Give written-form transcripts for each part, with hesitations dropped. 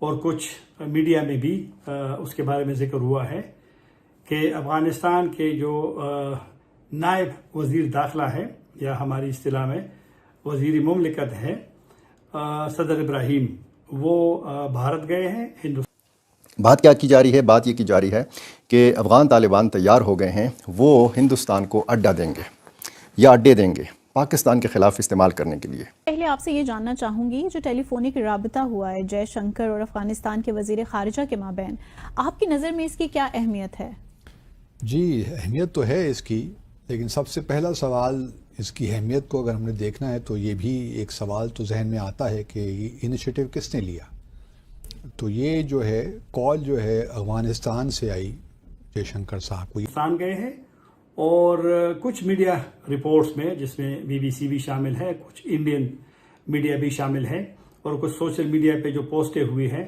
اور کچھ میڈیا میں بھی اس کے بارے میں ذکر ہوا ہے کہ افغانستان کے جو نائب وزیر داخلہ ہے یا ہماری اصطلاح میں وزیر مملکت ہے صدر ابراہیم، وہ بھارت گئے ہیں بات کیا کی جا رہی ہے؟ بات یہ کی جا رہی ہے کہ افغان طالبان تیار ہو گئے ہیں، وہ ہندوستان کو اڈا دیں گے یا اڈے دیں گے پاکستان کے خلاف استعمال کرنے کے لیے۔ پہلے آپ سے یہ جاننا چاہوں گی، جو ٹیلی فونک رابطہ ہوا ہے جے شنکر اور افغانستان کے وزیر خارجہ کے مابین، آپ کی نظر میں اس کی کیا اہمیت ہے؟ جی اہمیت تو ہے اس کی، لیکن سب سے پہلا سوال اس کی اہمیت کو اگر ہم نے دیکھنا ہے تو یہ بھی ایک سوال تو ذہن میں آتا ہے کہ یہ انیشیٹو کس نے لیا؟ تو یہ جو ہے کال جو ہے افغانستان سے آئی جے شنکر صاحب کو۔ پاکستان گئے ہیں اور کچھ میڈیا رپورٹس میں، جس میں بی بی سی بھی شامل ہے، کچھ انڈین میڈیا بھی شامل ہے اور کچھ سوشل میڈیا پہ جو پوسٹیں ہوئی ہیں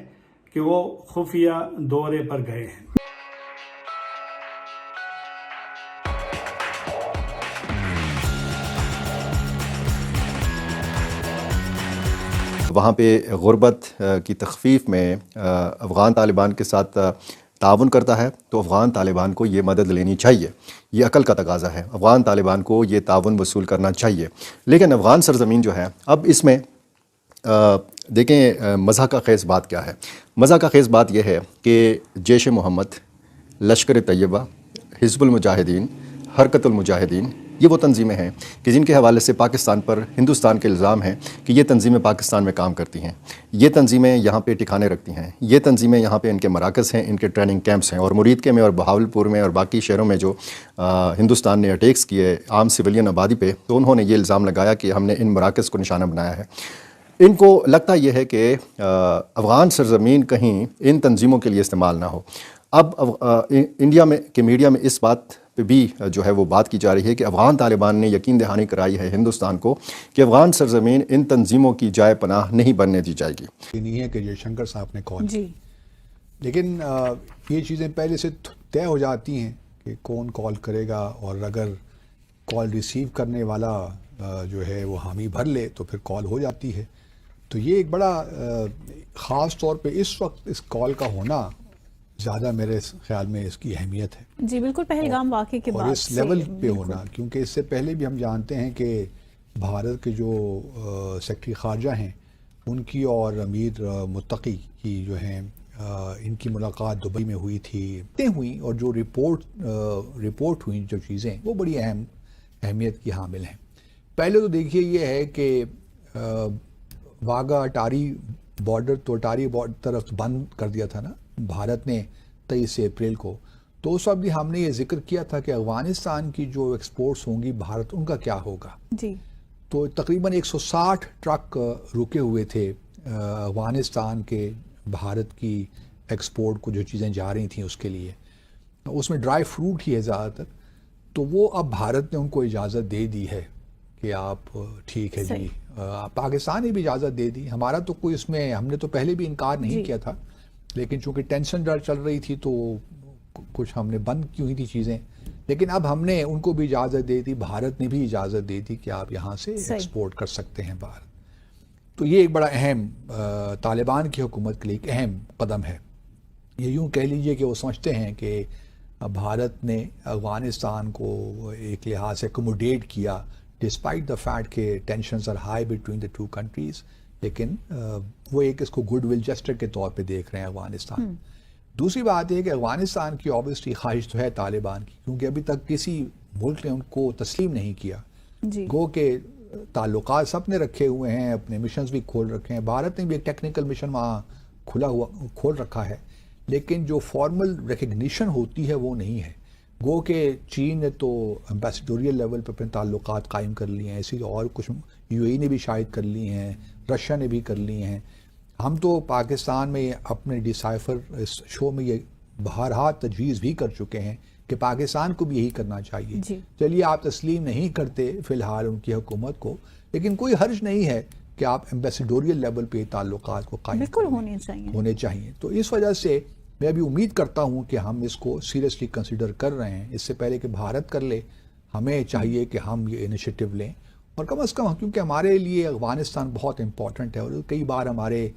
کہ وہ خفیہ دورے پر گئے ہیں۔ وہاں پہ غربت کی تخفیف میں افغان طالبان کے ساتھ تعاون کرتا ہے، تو افغان طالبان کو یہ مدد لینی چاہیے، یہ عقل کا تقاضا ہے، افغان طالبان کو یہ تعاون وصول کرنا چاہیے۔ لیکن افغان سرزمین جو ہے، اب اس میں دیکھیں مزہ کا خیز بات کیا ہے۔ مزہ کا خیز بات یہ ہے کہ جیش محمد، لشکر طیبہ، حزب المجاہدین، حرکت المجاہدین، یہ وہ تنظیمیں ہیں کہ جن کے حوالے سے پاکستان پر ہندوستان کے الزام ہیں کہ یہ تنظیمیں پاکستان میں کام کرتی ہیں، یہ تنظیمیں یہاں پہ ٹھکانے رکھتی ہیں، یہ تنظیمیں یہاں پہ ان کے مراکز ہیں، ان کے ٹریننگ کیمپس ہیں، اور مرید میں اور بہاولپور میں اور باقی شہروں میں جو ہندوستان نے اٹیکس کیے عام سویلین آبادی پہ، تو انہوں نے یہ الزام لگایا کہ ہم نے ان مراکز کو نشانہ بنایا ہے۔ ان کو لگتا یہ ہے کہ افغان سرزمین کہیں ان تنظیموں کے لیے استعمال نہ ہو۔ اب انڈیا میں کے میڈیا میں اس بات پہ بھی جو ہے وہ بات کی جا رہی ہے کہ افغان طالبان نے یقین دہانی کرائی ہے ہندوستان کو کہ افغان سرزمین ان تنظیموں کی جائے پناہ نہیں بننے دی جائے گی۔ یہ نہیں ہے کہ جے شنکر صاحب نے کال جی، لیکن یہ چیزیں پہلے سے طے ہو جاتی ہیں کہ کون کال کرے گا، اور اگر کال ریسیو کرنے والا جو ہے وہ حامی بھر لے تو پھر کال ہو جاتی ہے۔ تو یہ ایک بڑا خاص طور پہ اس وقت اس کال کا ہونا زیادہ میرے خیال میں اس کی اہمیت ہے۔ جی بالکل، پہلگام واقعے کے بعد اور اس لیول پہ ہونا، کیونکہ اس سے پہلے بھی ہم جانتے ہیں کہ بھارت کے جو سیکرٹری خارجہ ہیں ان کی اور امیر متقی کی جو ہیں ان کی ملاقات دبئی میں ہوئی تھی، اور جو رپورٹ ہوئی جو چیزیں وہ بڑی اہمیت کی حامل ہیں۔ پہلے تو دیکھیے یہ ہے کہ واگا اٹاری بارڈر تو اٹاری بارڈر طرف بند کر دیا تھا نا بھارت نے 23 اپریل کو، تو اس وقت بھی ہم نے یہ ذکر کیا تھا کہ افغانستان کی جو ایکسپورٹس ہوں گی بھارت، ان کا کیا ہوگا۔ جی، تو تقریباً 160 ٹرک رکے ہوئے تھے افغانستان کے بھارت کی ایکسپورٹ کو جو چیزیں جا رہی تھیں اس کے لیے، اس میں ڈرائی فروٹ ہی ہے زیادہ تر، تو وہ اب بھارت نے ان کو اجازت دے دی ہے کہ آپ ٹھیک ہے جی، پاکستان نے بھی اجازت دے دی۔ ہمارا تو کوئی اس میں، ہم نے تو پہلے بھی انکار نہیں کیا تھا، لیکن چونکہ ٹینشن چل رہی تھی تو کچھ ہم نے بند کی ہوئی تھی چیزیں، لیکن اب ہم نے ان کو بھی اجازت دے دی، بھارت نے بھی اجازت دے دی کہ آپ یہاں سے ایکسپورٹ کر سکتے ہیں باہر۔ تو یہ ایک بڑا اہم طالبان کی حکومت کے لیے ایک اہم قدم ہے۔ یہ یوں کہہ لیجئے کہ وہ سمجھتے ہیں کہ بھارت نے افغانستان کو ایک لحاظ سے اکوموڈیٹ کیا ڈسپائٹ دا فیکٹ کہ tensions are high between the two countries, لیکن وہ ایک اس کو گڈ ول جسٹر کے طور پہ دیکھ رہے ہیں افغانستان۔ دوسری بات یہ کہ افغانستان کی آبویسلی خواہش تو ہے طالبان کی، کیونکہ ابھی تک کسی ملک نے ان کو تسلیم نہیں کیا، گو کہ تعلقات سب نے رکھے ہوئے ہیں، اپنے مشنز بھی کھول رکھے ہیں، بھارت نے بھی ایک ٹیکنیکل مشن وہاں کھول رکھا ہے، لیکن جو فارمل ریکگنیشن ہوتی ہے وہ نہیں ہے۔ گو کہ چین نے تو امبیسڈوریل لیول پہ اپنے تعلقات قائم کر لیے ہیں، اسی اور کچھ یو اے نے بھی شاید کر لی ہیں، رشیا نے بھی کر لی ہیں۔ ہم تو پاکستان میں اپنے ڈیسائفر اس شو میں یہ بہرحال تجویز بھی کر چکے ہیں کہ پاکستان کو بھی یہی کرنا چاہیے۔ چلیے آپ تسلیم نہیں کرتے فی الحال ان کی حکومت کو، لیکن کوئی حرج نہیں ہے کہ آپ ایمبیسیڈوریل لیول پہ تعلقات کو قائم بالکل ہونے چاہیے۔ تو اس وجہ سے میں ابھی امید کرتا ہوں کہ ہم اس کو سیریسلی کنسیڈر کر رہے ہیں، اس سے پہلے کہ بھارت کر لے ہمیں چاہیے کہ ہم یہ انیشیٹو لیں، اور کم از کم کیونکہ ہمارے لیے افغانستان بہت امپورٹنٹ ہے، اور کئی بار ہمارے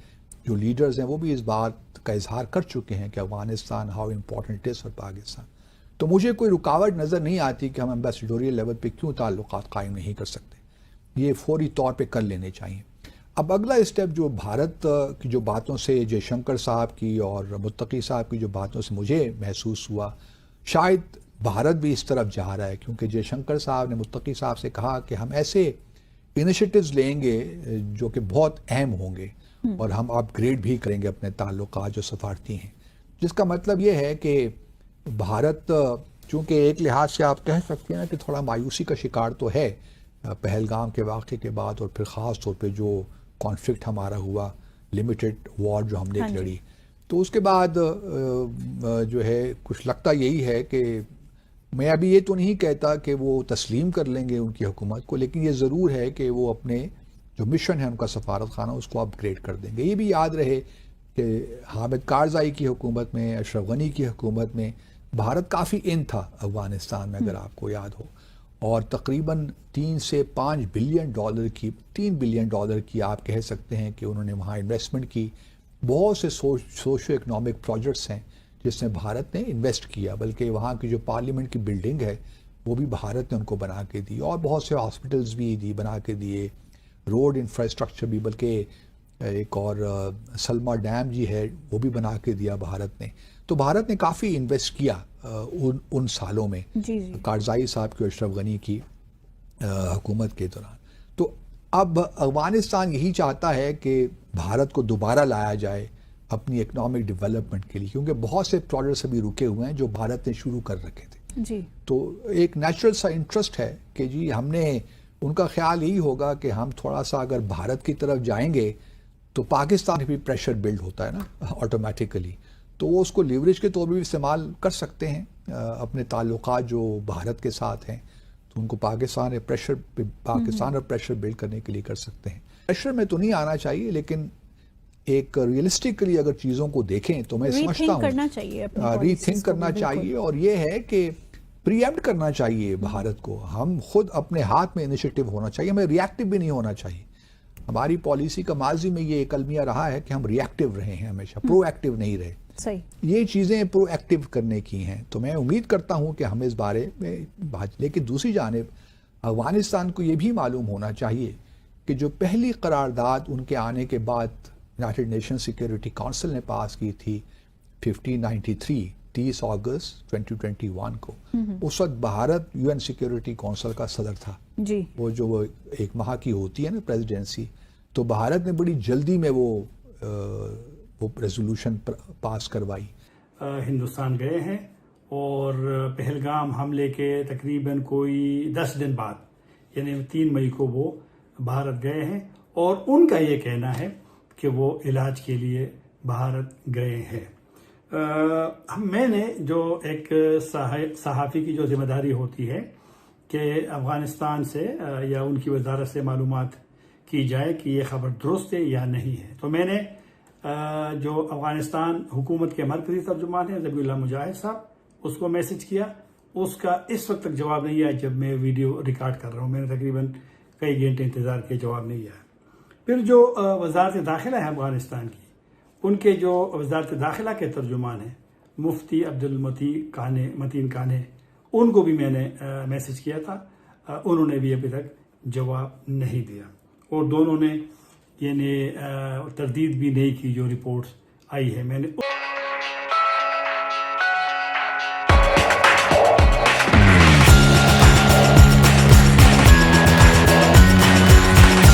جو لیڈرز ہیں وہ بھی اس بات کا اظہار کر چکے ہیں کہ Afghanistan how important is for Pakistan. تو مجھے کوئی رکاوٹ نظر نہیں آتی کہ ہم ایمبیسیڈوریل لیول پہ کیوں تعلقات قائم نہیں کر سکتے. یہ فوری طور پہ کر لینے چاہیے. اب اگلا اسٹیپ جو بھارت کی جو باتوں سے جے شنکر صاحب کی اور متقی صاحب کی جو باتوں سے مجھے محسوس ہوا، شاید بھارت بھی اس طرف جا رہا ہے، کیونکہ جے شنکر صاحب نے متقی صاحب سے کہا کہ ہم ایسے انیشیٹوز لیں گے جو کہ بہت اہم ہوں گے اور ہم اپ گریڈ بھی کریں گے اپنے تعلقات جو سفارتی ہیں، جس کا مطلب یہ ہے کہ بھارت چونکہ ایک لحاظ سے آپ کہہ سکتے ہیں کہ تھوڑا مایوسی کا شکار تو ہے پہلگام کے واقعے کے بعد، اور پھر خاص طور پہ جو کانفلکٹ ہمارا ہوا، لمیٹڈ وار جو ہم نے لڑی، تو اس کے بعد جو ہے کچھ لگتا یہی ہے کہ میں ابھی یہ تو نہیں کہتا کہ وہ تسلیم کر لیں گے ان کی حکومت کو، لیکن یہ ضرور ہے کہ وہ اپنے جو مشن ہے ان کا سفارت خانہ اس کو اپ گریڈ کر دیں گے. یہ بھی یاد رہے کہ حامد کارزائی کی حکومت میں، اشرف غنی کی حکومت میں بھارت کافی ان تھا افغانستان میں، اگر آپ کو یاد ہو، اور تقریباً 3 سے 5 بلین ڈالر کی، 3 بلین ڈالر کی آپ کہہ سکتے ہیں کہ انہوں نے وہاں انویسٹمنٹ کی. بہت سے سوشو اکنامک پروجیکٹس ہیں جس میں بھارت نے انویسٹ کیا، بلکہ وہاں کی جو پارلیمنٹ کی بلڈنگ ہے وہ بھی بھارت نے ان کو بنا کے دی، اور بہت سے ہاسپٹلز بھی بنا کے دیے، روڈ انفراسٹرکچر بھی، بلکہ ایک اور سلما ڈیم جی ہے وہ بھی بنا کے دیا بھارت نے. تو بھارت نے کافی انویسٹ کیا ان سالوں میں کارزائی صاحب کی اور اشرف غنی کی حکومت کے دوران. تو اب افغانستان یہی چاہتا ہے کہ بھارت کو دوبارہ لایا جائے اپنی اکنامک ڈیولپمنٹ کے لیے، کیونکہ بہت سے پروجیکٹس ابھی رکے ہوئے ہیں جو بھارت نے شروع کر رکھے تھے. تو ایک نیچرل سا انٹرسٹ ہے کہ جی ہم نے، ان کا خیال یہی ہوگا کہ ہم تھوڑا سا اگر بھارت کی طرف جائیں گے تو پاکستان بھی پریشر بلڈ ہوتا ہے نا آٹومیٹیکلی، تو وہ اس کو لیوریج کے طور پر بھی استعمال کر سکتے ہیں اپنے تعلقات جو بھارت کے ساتھ ہیں، تو ان کو پاکستان اور پریشر بلڈ کرنے کے لیے کر سکتے ہیں. پریشر میں تو نہیں آنا چاہیے، لیکن ایک ریئلسٹکلی اگر چیزوں کو دیکھیں تو میں سمجھتا ہوں ری تھنک کرنا چاہیے، اور یہ ہے کہ پری ایمپٹ کرنا چاہیے بھارت کو. ہم خود اپنے ہاتھ میں انیشیٹو ہونا چاہیے، ہمیں ری ایکٹیو بھی نہیں ہونا چاہیے. ہماری پالیسی کا ماضی میں یہ ایک المیہ رہا ہے کہ ہم ری ایکٹیو رہے ہیں، ہمیشہ پرو ایکٹیو نہیں رہے. یہ چیزیں پرو ایکٹیو کرنے کی ہیں، تو میں امید کرتا ہوں کہ ہم اس بارے میں بات. لیکن دوسری جانب افغانستان کو یہ بھی معلوم ہونا چاہیے کہ جو پہلی قرارداد ان کے آنے کے بعد یونائٹڈ نیشن سیکیورٹی کونسل نے پاس کی تھی 1593 30 اگست 2021 کو، اس وقت Bharat U N security council کا صدر تھا. وہ جو ایک ماہ کی ہوتی ہے نا پریزیڈنسی، تو بھارت نے بڑی جلدی میں وہ ریزولوشن پاس کروائی. ہندوستان گئے ہیں اور پہلگام حملے کے تقریباً کوئی 10 دن بعد یعنی 3 مئی کو وہ بھارت گئے ہیں، اور ان کا یہ کہنا ہے کہ وہ علاج کے لیے بھارت گئے ہیں. میں نے جو ایک صحافی کی جو ذمہ داری ہوتی ہے کہ افغانستان سے یا ان کی وزارت سے معلومات کی جائے کہ یہ خبر درست ہے یا نہیں ہے، تو میں نے جو افغانستان حکومت کے مرکزی ترجمان ہیں ذبیح اللہ مجاہد صاحب، اس کو میسج کیا. اس کا اس وقت تک جواب نہیں آیا جب میں ویڈیو ریکارڈ کر رہا ہوں. میں نے تقریباً کئی گھنٹے انتظار کیا، جواب نہیں آیا. پھر جو وزارت داخلہ ہے افغانستان کی، ان کے جو وزارت داخلہ کے ترجمان ہیں مفتی عبدالمتین کانے، ان کو بھی میں نے میسج کیا تھا، انہوں نے بھی ابھی تک جواب نہیں دیا، اور دونوں نے یعنی تردید بھی نہیں کی جو رپورٹس آئی ہے. میں نے